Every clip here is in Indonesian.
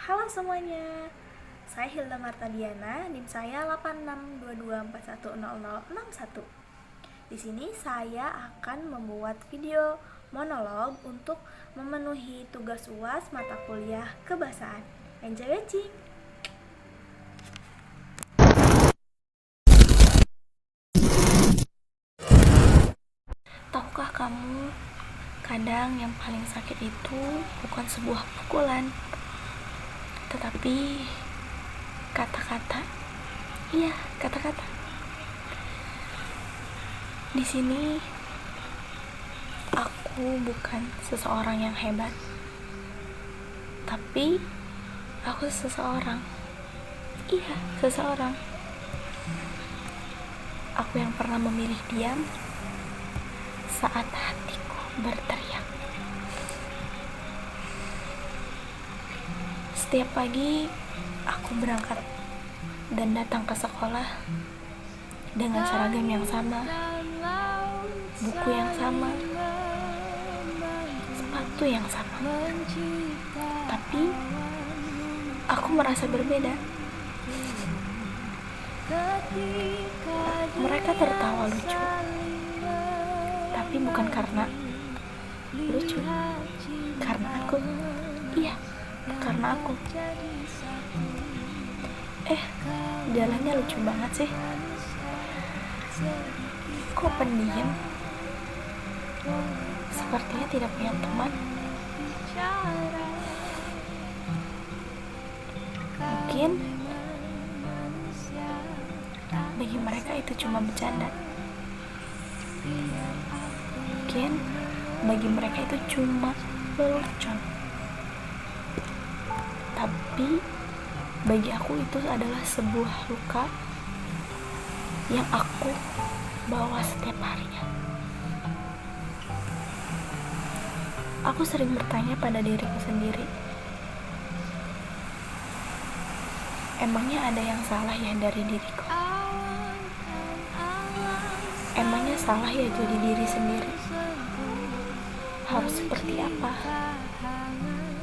Halo semuanya, saya Hilda Martadiana, NIM saya 8622410061. Di sini saya akan membuat video monolog untuk memenuhi tugas UAS mata kuliah kebahasaan. Enjoy watching! Tahukah kamu, kadang yang paling sakit itu bukan sebuah pukulan, tetapi kata-kata. Iya, kata-kata. Di sini aku bukan seseorang yang hebat, tapi aku seseorang. Iya, seseorang. Aku yang pernah memilih diam saat hatiku berteriak. Setiap pagi aku berangkat dan datang ke sekolah dengan seragam yang sama, buku yang sama, sepatu yang sama. Tapi aku merasa berbeda. Mereka tertawa lucu, tapi bukan karena lucu, karena aku. Iya, karena aku. Jalannya lucu banget sih. Kok pendiam? Sepertinya tidak punya teman. Mungkin bagi mereka itu cuma bercanda. Mungkin bagi mereka itu cuma lelucon. Tapi bagi aku itu adalah sebuah luka yang aku bawa setiap harinya. Aku sering bertanya pada diriku sendiri, emangnya ada yang salah ya dari diriku? Emangnya salah ya jadi diri sendiri? Harus seperti apa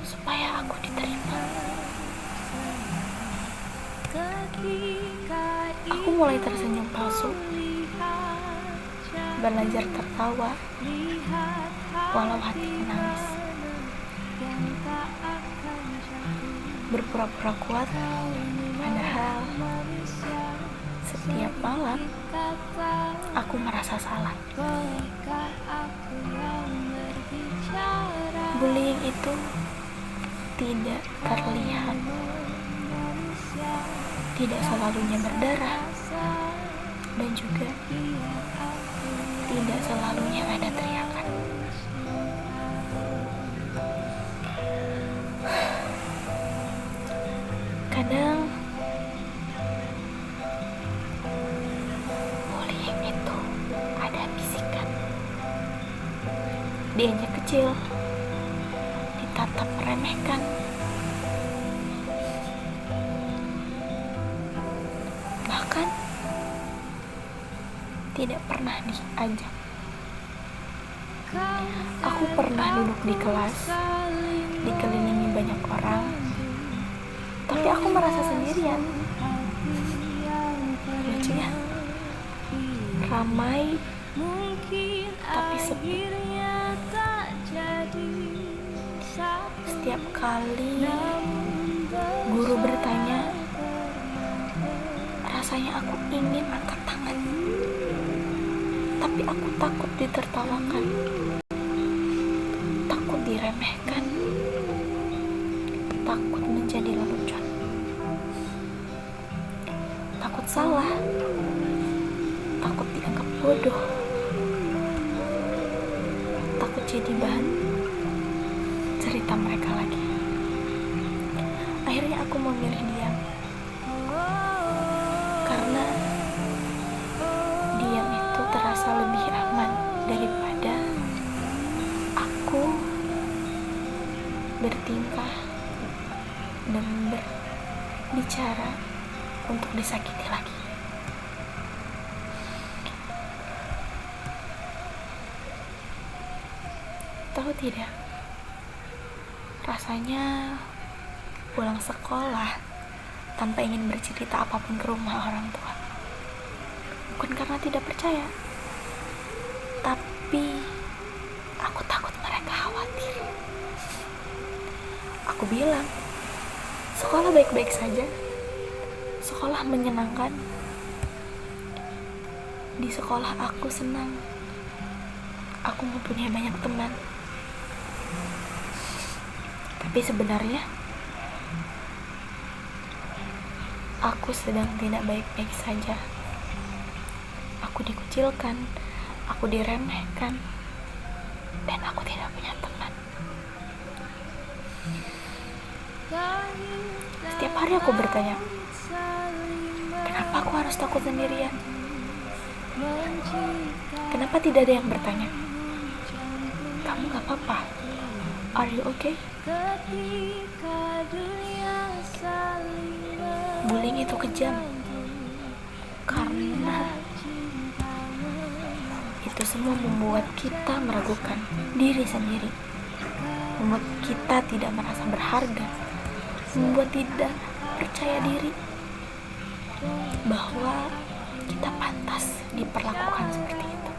supaya aku diterima? Aku mulai tersenyum palsu, belajar tertawa walau hati menangis, berpura-pura kuat padahal setiap malam aku merasa salah. Bullying itu tidak terlihat, tidak selalunya berdarah, dan juga tidak selalunya ada teriakan. Kadang bullying itu ada bisikan. Dianya kecil, ditatap meremehkan, bahkan tidak pernah diajak. Aku pernah duduk di kelas, dikelilingi banyak orang, tapi aku merasa sendirian. Lucu ya? Ramai tapi sepi. Setiap kali guru bertanya, rasanya aku ingin angkat tangan, tapi aku takut ditertawakan, takut diremehkan, takut menjadi lelucon, takut salah, takut dianggap bodoh, takut jadi bahan cerita mereka lagi. Akhirnya aku memilih diam, karena diam itu terasa lebih aman daripada aku bertingkah dan berbicara untuk disakiti lagi. Tahu tidak, rasanya pulang sekolah tanpa ingin bercerita apapun ke rumah orang tua. Bukan karena tidak percaya, tapi aku takut mereka khawatir. Aku bilang, sekolah baik-baik saja, sekolah menyenangkan. Di sekolah aku senang, aku mempunyai banyak teman. Tapi sebenarnya aku sedang tidak baik-baik saja. Aku dikucilkan, aku diremehkan, dan aku tidak punya teman. Setiap hari aku bertanya, kenapa aku harus takut sendirian? Kenapa tidak ada yang bertanya, kamu gak apa-apa? Are you okay? Bullying itu kejam, karena itu semua membuat kita meragukan diri sendiri, membuat kita tidak merasa berharga, membuat tidak percaya diri bahwa kita pantas diperlakukan seperti itu.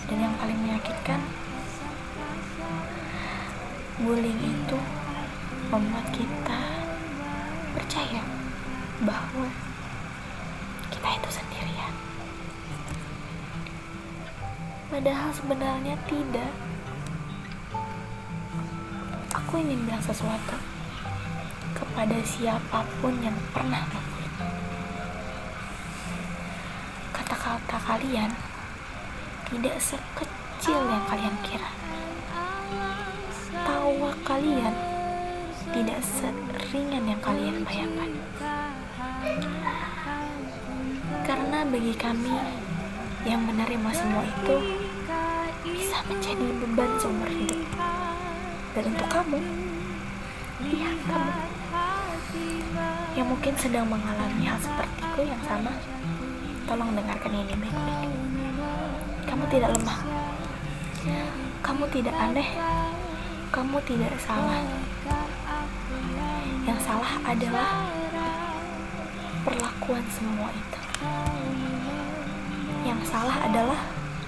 Dan yang paling menyakitkan, bullying itu membuat kita percaya bahwa kita itu sendirian. Padahal sebenarnya tidak. Aku ingin bilang sesuatu kepada siapapun yang pernah membuli. Kata-kata kalian tidak sekecil yang kalian kira. Tawa kalian tidak seringan yang kalian bayangkan. Karena bagi kami yang menerima semua itu bisa menjadi beban seumur hidup. Dan untuk kamu, iya kamu yang mungkin sedang mengalami hal sepertiku yang sama, tolong dengarkan ini baik-baik. Kamu tidak lemah, kamu tidak aneh, kamu tidak salah. Yang salah adalah perlakuan semua itu. Yang salah adalah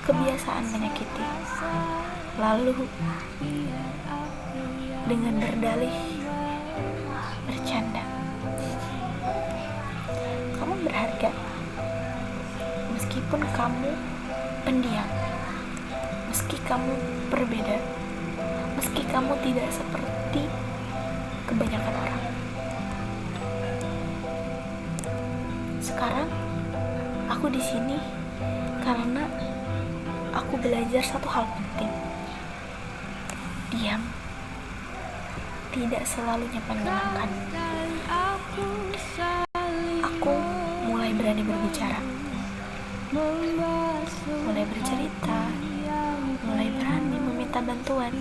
kebiasaan menyakiti. Lalu dengan berdalih bercanda. Kamu berharga meskipun kamu pendiam, meski kamu berbeda, meski kamu tidak seperti kebanyakan orang. Sekarang aku di sini karena aku belajar satu hal penting. Diam tidak selalu menyenangkan. Aku mulai berani berbicara, mulai bercerita, mulai berani meminta bantuan.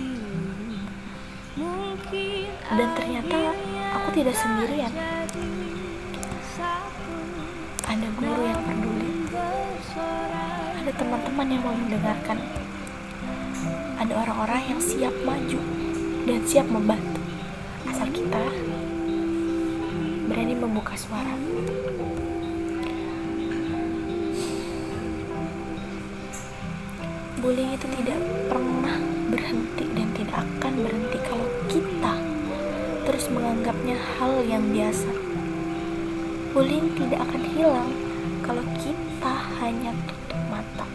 Dan ternyata aku tidak sendirian. Ada guru yang peduli, ada teman-teman yang mau mendengarkan, ada orang-orang yang siap maju dan siap membantu, asal kita berani membuka suara. Bullying itu tidak pernah berhenti dan tidak akan berhenti kalau kita terus menganggapnya hal yang biasa. Bullying tidak akan hilang kalau kita hanya tutup mata.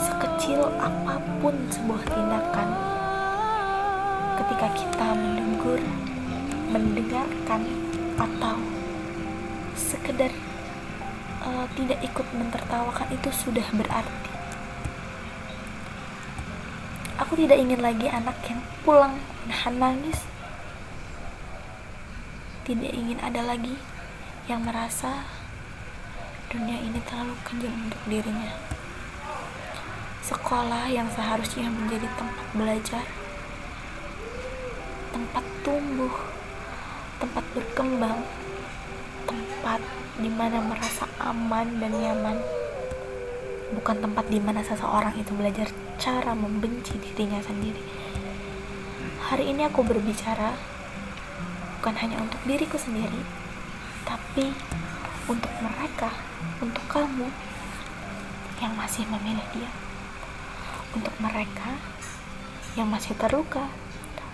Sekecil apapun sebuah tindakan, ketika kita menegur, mendengarkan, atau sekedar tidak ikut mentertawakan, itu sudah berarti. Aku tidak ingin lagi anak yang pulang menahan nangis. Tidak ingin ada lagi yang merasa dunia ini terlalu kejam untuk dirinya. Sekolah yang seharusnya menjadi tempat belajar, tempat tumbuh, tempat berkembang, tempat di mana merasa aman dan nyaman, bukan tempat di mana seseorang itu belajar cara membenci dirinya sendiri. Hari ini aku berbicara bukan hanya untuk diriku sendiri, tapi untuk mereka, untuk kamu yang masih memilih dia, untuk mereka yang masih terluka,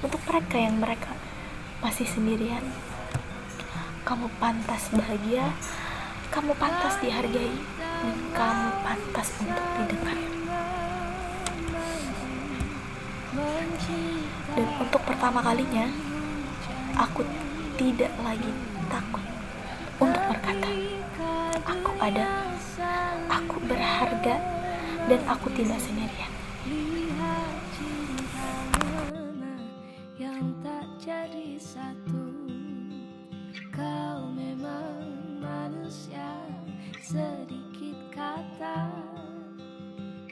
untuk mereka masih sendirian. Kamu pantas bahagia, kamu pantas dihargai, dan kamu pantas untuk didengar. Dan untuk pertama kalinya, aku tidak lagi takut untuk berkata, aku ada, aku berharga, dan aku tidak sendirian. Yang tak jadi satu, kau memang manusia. Sedikit kata,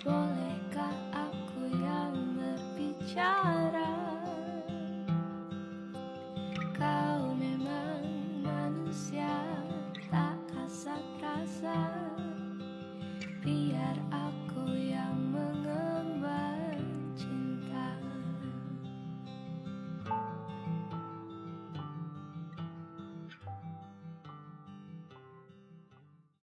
bolehkah aku yang berbicara?